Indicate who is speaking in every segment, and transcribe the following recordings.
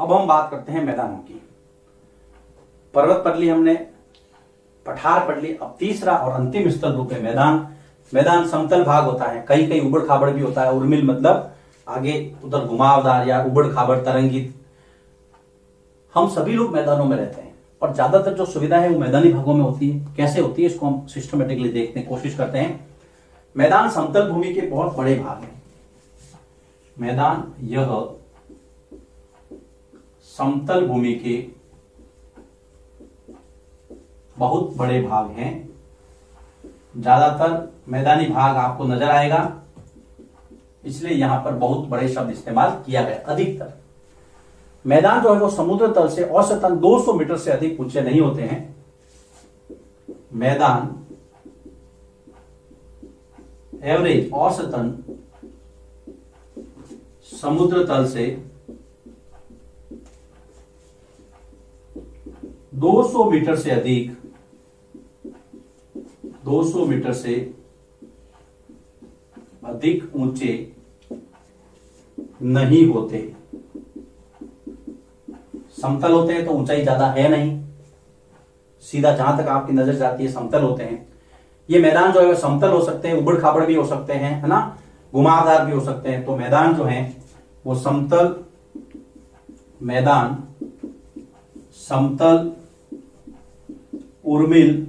Speaker 1: अब हम बात करते हैं मैदानों की। पर्वत पढ़ ली हमने, पठार पढ़ ली। अब तीसरा और अंतिम स्थल रूप है मैदान। मैदान समतल भाग होता है, कहीं कहीं उबड़ खाबड़ भी होता है। उर्मिल मतलब आगे उधर घुमावदार या उबड़ खाबड़ तरंगित। हम सभी लोग मैदानों में रहते हैं और ज्यादातर जो सुविधा है वो मैदानी भागों में होती है। कैसे होती है इसको हम सिस्टमेटिकली देखने की कोशिश करते हैं। मैदान समतल भूमि के बहुत बड़े भाग हैं। मैदान यह समतल भूमि के बहुत बड़े भाग हैं। ज्यादातर मैदानी भाग आपको नजर आएगा, इसलिए यहां पर बहुत बड़े शब्द इस्तेमाल किया गया। अधिकतर मैदान जो है वो समुद्र तल से औसतन 200 मीटर से अधिक ऊंचे नहीं होते हैं। मैदान एवरेज औसतन समुद्र तल से 200 मीटर से अधिक 200 मीटर से अधिक ऊंचे नहीं होते। समतल होते हैं तो ऊंचाई ज्यादा है नहीं, सीधा जहां तक आपकी नजर जाती है समतल होते हैं। ये मैदान जो है वो समतल हो सकते हैं, उबड़ खाबड़ भी हो सकते हैं, है ना, घुमावदार भी हो सकते हैं। तो मैदान जो है वो समतल मैदान समतल, उर्मिल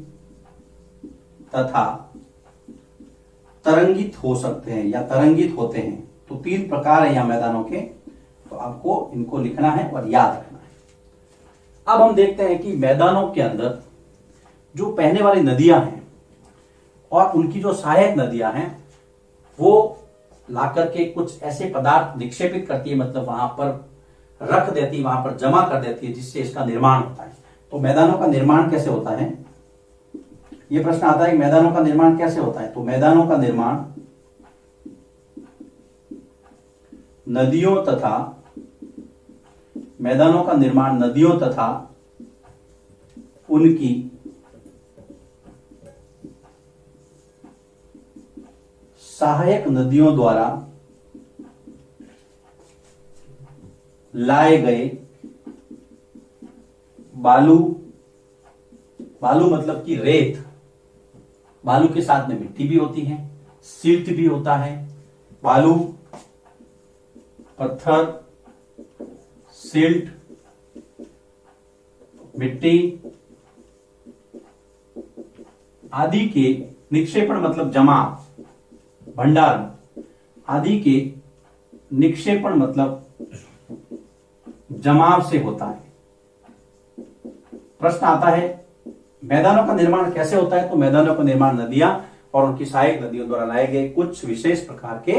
Speaker 1: तथा तरंगित हो सकते हैं या तरंगित होते हैं। तो 3 प्रकार है यहां मैदानों के, तो आपको इनको लिखना है और याद रखना है। अब हम देखते हैं कि मैदानों के अंदर जो बहने वाली नदियां हैं और उनकी जो सहायक नदियां हैं वो लाकर के कुछ ऐसे पदार्थ निक्षेपित करती है, मतलब वहां पर रख देती है, वहां पर जमा कर देती है, जिससे इसका निर्माण होता है। तो मैदानों का निर्माण कैसे होता है, ये प्रश्न आता है। मैदानों का निर्माण कैसे होता है? तो मैदानों का निर्माण नदियों तथा उनकी सहायक नदियों द्वारा लाए गए बालू मतलब कि रेत, बालू के साथ में मिट्टी भी होती है, सिल्ट भी होता है। बालू, पत्थर, सिल्ट, मिट्टी आदि के निक्षेपण मतलब जमा, भंडार आदि के निक्षेपण मतलब जमाव से होता है। प्रश्न आता है मैदानों का निर्माण कैसे होता है? तो मैदानों का निर्माण नदियां और उनकी सहायक नदियों द्वारा लाए गए कुछ विशेष प्रकार के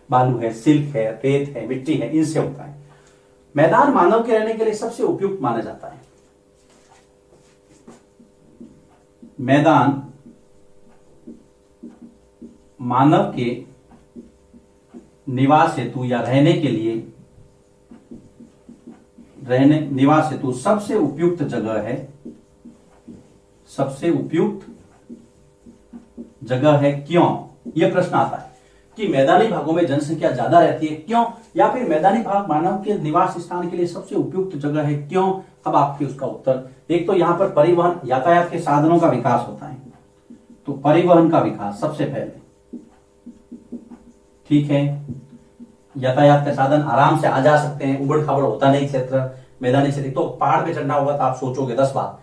Speaker 1: बालू है, सिल्क है, रेत है, मिट्टी है, इनसे होता है। मैदान मानव के रहने के लिए सबसे उपयुक्त माना जाता है। मैदान मानव के निवास हेतु या रहने के लिए निवास हेतु सबसे उपयुक्त जगह है। सबसे उपयुक्त जगह है। क्यों? यह प्रश्न आता है कि मैदानी भागों में जनसंख्या ज्यादा रहती है, क्यों? या फिर मैदानी भाग मानव के निवास स्थान के लिए सबसे उपयुक्त जगह है, क्यों? अब आपके उसका उत्तर, एक तो यहां पर परिवहन, यातायात के साधनों का विकास होता है। तो परिवहन का विकास सबसे पहले, ठीक है, यातायात के साधन आराम से आ जा सकते हैं, उबड़ खाबड़ होता नहीं क्षेत्र, मैदानी क्षेत्र। तो पहाड़ पे चढ़ना होगा तो आप सोचोगे 10 बार,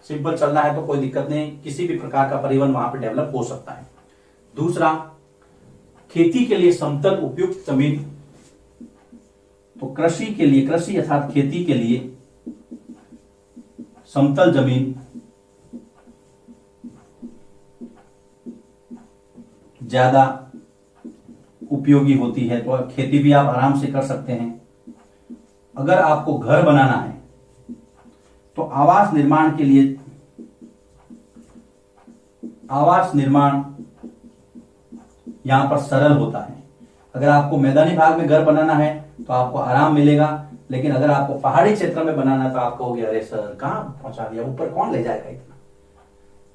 Speaker 1: सिंपल चलना है तो कोई दिक्कत नहीं, किसी भी प्रकार का परिवहन वहां पे डेवलप हो सकता है। दूसरा, खेती के लिए समतल उपयुक्त जमीन। तो कृषि के लिए, कृषि अर्थात खेती के लिए समतल जमीन ज्यादा उपयोगी होती है, तो खेती भी आप आराम से कर सकते हैं। अगर आपको घर बनाना है तो आवास निर्माण के लिए, आवास निर्माण यहां पर सरल होता है। अगर आपको मैदानी भाग में घर बनाना है तो आपको आराम मिलेगा, लेकिन अगर आपको पहाड़ी क्षेत्र में बनाना है तो आप कहोगे अरे सर कहां पहुंचा दिया, ऊपर कौन ले जाएगा इतना।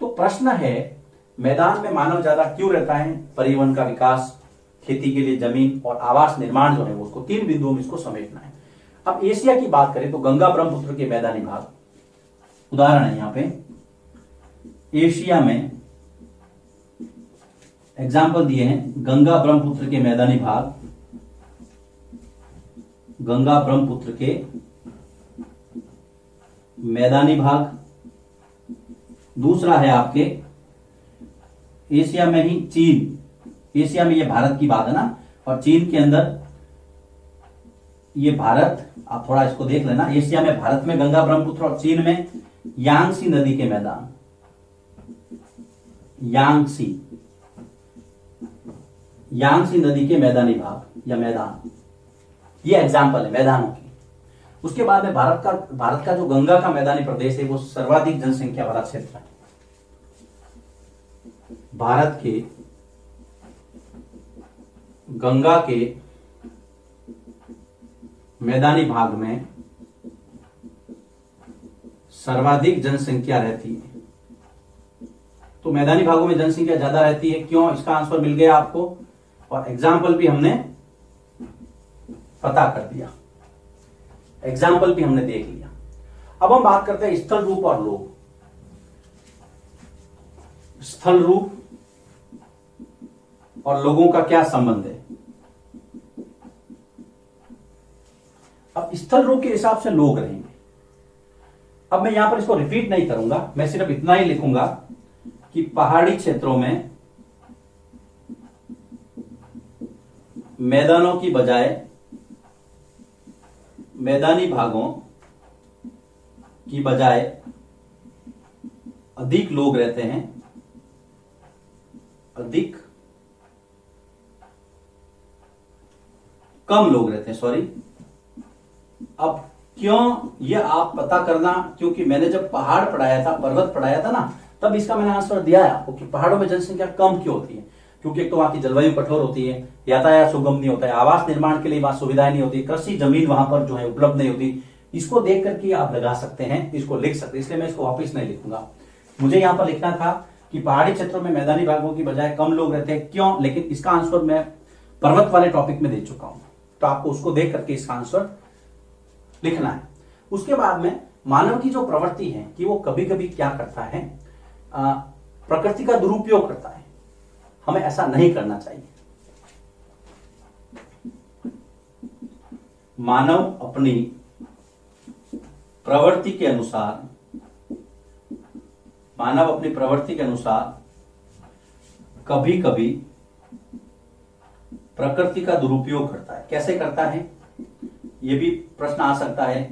Speaker 1: तो प्रश्न है मैदान में मानव ज्यादा क्यों रहता है? परिवहन का विकास, खेती के लिए जमीन और आवास निर्माण जो है वो, उसको 3 बिंदुओं में इसको समेटना है। अब एशिया की बात करें तो गंगा ब्रह्मपुत्र के मैदानी भाग, उदाहरण है यहां पे एशिया में एग्जाम्पल दिए हैं, गंगा ब्रह्मपुत्र के मैदानी भाग, गंगा ब्रह्मपुत्र के मैदानी भाग। दूसरा है आपके एशिया में ही चीन, एशिया में ये भारत की बात है ना, और चीन के अंदर ये भारत, आप थोड़ा इसको देख लेना, एशिया में भारत में गंगा ब्रह्मपुत्र और चीन में यांगसी नदी के मैदान, यांगसी नदी के मैदानी भाग या मैदान, ये एग्जाम्पल है मैदानों की। उसके बाद में भारत का जो गंगा का मैदानी प्रदेश है वो सर्वाधिक जनसंख्या वाला क्षेत्र है। भारत के गंगा के मैदानी भाग में सर्वाधिक जनसंख्या रहती है। तो मैदानी भागों में जनसंख्या ज्यादा रहती है, क्यों? इसका आंसर मिल गया आपको और एग्जाम्पल भी हमने पता कर दिया, एग्जाम्पल भी हमने देख लिया। अब हम बात करते हैं स्थल रूप और लोग। स्थल रूप और लोगों का क्या संबंध है? अब स्थल रूप के हिसाब से लोग रहेंगे। अब मैं यहां पर इसको रिपीट नहीं करूंगा, मैं सिर्फ इतना ही लिखूंगा कि पहाड़ी क्षेत्रों में मैदानों की बजाय मैदानी भागों की बजाय अधिक लोग रहते हैं, अधिक कम लोग रहते हैं, सॉरी। अब क्यों ये आप पता करना, क्योंकि मैंने जब पहाड़ पढ़ाया था, पर्वत पढ़ाया था ना, तब इसका मैंने आंसर दिया है आपको कि पहाड़ों में जनसंख्या कम क्यों होती है। क्योंकि एक तो वहां की जलवायु कठोर होती है, यातायात सुगम नहीं होता है, आवास निर्माण के लिए वहां सुविधाएं नहीं होती, कृषि जमीन वहां पर जो है उपलब्ध नहीं होती। इसको देख करके आप लगा सकते हैं, इसको लिख सकते हैं, इसलिए मैं इसको वापिस नहीं लिखूंगा। मुझे यहां पर लिखना था कि पहाड़ी क्षेत्रों में मैदानी भागों की बजाय कम लोग रहते हैं, क्यों? लेकिन इसका आंसर मैं पर्वत वाले टॉपिक में दे चुका हूं, तो आपको उसको देख करके इसका आंसर लिखना है। उसके बाद में मानव की जो प्रवृत्ति है कि वो कभी कभी क्या करता है, प्रकृति का दुरुपयोग करता है। हमें ऐसा नहीं करना चाहिए। मानव अपनी प्रवृत्ति के अनुसार, मानव अपनी प्रवृत्ति के अनुसार कभी कभी प्रकृति का दुरुपयोग करता है। कैसे करता है, यह भी प्रश्न आ सकता है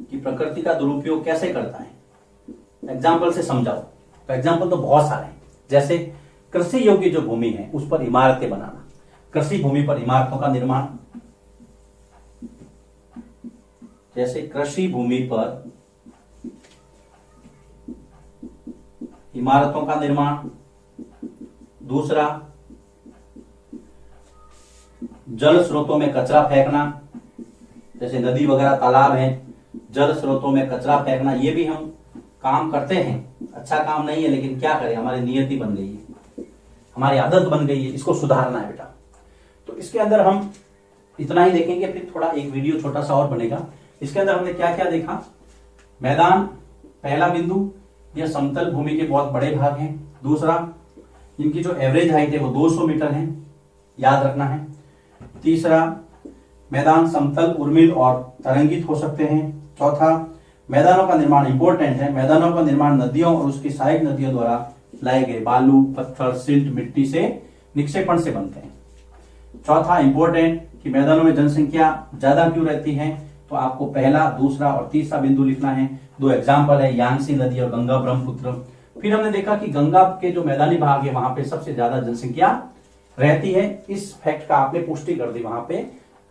Speaker 1: कि प्रकृति का दुरुपयोग कैसे करता है, एग्जाम्पल से समझाओ। तो एग्जाम्पल तो बहुत सारे हैं, जैसे कृषि योग्य जो भूमि है उस पर इमारतें बनाना, कृषि भूमि पर इमारतों का निर्माण, जैसे कृषि भूमि पर इमारतों का निर्माण। दूसरा, जल स्रोतों में कचरा फेंकना, जैसे नदी वगैरह तालाब हैं, जल स्रोतों में कचरा फेंकना, ये भी हम काम करते हैं। अच्छा काम नहीं है, लेकिन क्या करें, हमारी नियति बन गई है, हमारी आदत बन गई है, इसको सुधारना है बेटा। तो इसके अंदर हम इतना ही देखेंगे, फिर थोड़ा एक वीडियो छोटा सा और बनेगा। इसके अंदर हमने क्या क्या देखा, मैदान पहला बिंदु, यह समतल भूमि के बहुत बड़े भाग हैं। दूसरा, इनकी जो एवरेज हाइट है वो 200 मीटर है, याद रखना है। तीसरा, मैदान समतल, उर्मिल और तरंगित हो सकते हैं। चौथा, मैदानों का निर्माण इंपॉर्टेंट है, मैदानों का निर्माण नदियों और उसकी सहायक नदियों द्वारा लाए गए बालू, पत्थर, सिल्ट, मिट्टी से निक्षेपण से बनते हैं। चौथा इंपॉर्टेंट कि मैदानों में जनसंख्या ज्यादा क्यों रहती है, तो आपको पहला, दूसरा और तीसरा बिंदु लिखना है। दो एग्जाम्पल है, यांगसी नदी और गंगा ब्रह्मपुत्र। फिर हमने देखा कि गंगा के जो मैदानी भाग है वहां पे सबसे ज्यादा जनसंख्या रहती है। इस फैक्ट का आपने पुष्टि कर दी वहां पे,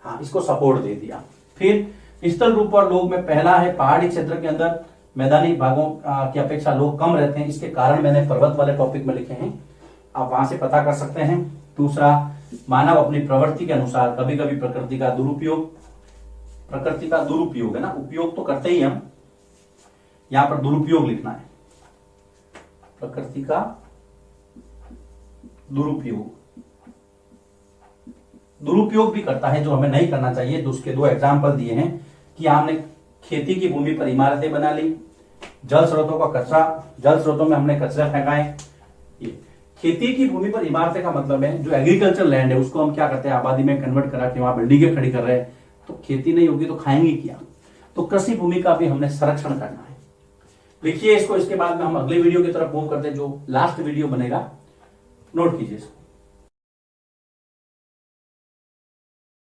Speaker 1: हाँ, इसको सपोर्ट दे दिया। फिर स्थल रूप और लोग में पहला है, पहाड़ी क्षेत्र के अंदर मैदानी भागों की अपेक्षा लोग कम रहते हैं। इसके कारण मैंने पर्वत वाले टॉपिक में लिखे हैं, आप वहां से पता कर सकते हैं। दूसरा, मानव अपनी प्रवृत्ति के अनुसार कभी कभी प्रकृति का दुरुपयोग, प्रकृति का दुरुपयोग है ना, उपयोग तो करते ही हम, यहां पर दुरुपयोग लिखना है, प्रकृति का दुरुपयोग, दुरुपयोग भी करता है जो हमें नहीं करना चाहिए। तो उसके दो एग्जाम्पल दिए हैं कि हमने खेती की भूमि पर इमारतें बना ली, जल स्रोतों का कचरा, जल स्रोतों में हमने कचरा फेंकाए। ये खेती की भूमि पर इमारतें का मतलब है जो एग्रीकल्चर लैंड है उसको हम क्या करते हैं, आबादी में कन्वर्ट करा के वहां बिल्डिंगें खड़ी कर रहे हैं, तो खेती नहीं होगी तो खाएंगे क्या। तो कृषि भूमि का भी हमने संरक्षण करना है। लिखिए इसको, इसके बाद में हम अगले वीडियो की तरफ मूव करते हैं जो लास्ट वीडियो बनेगा, नोट कीजिए इसको।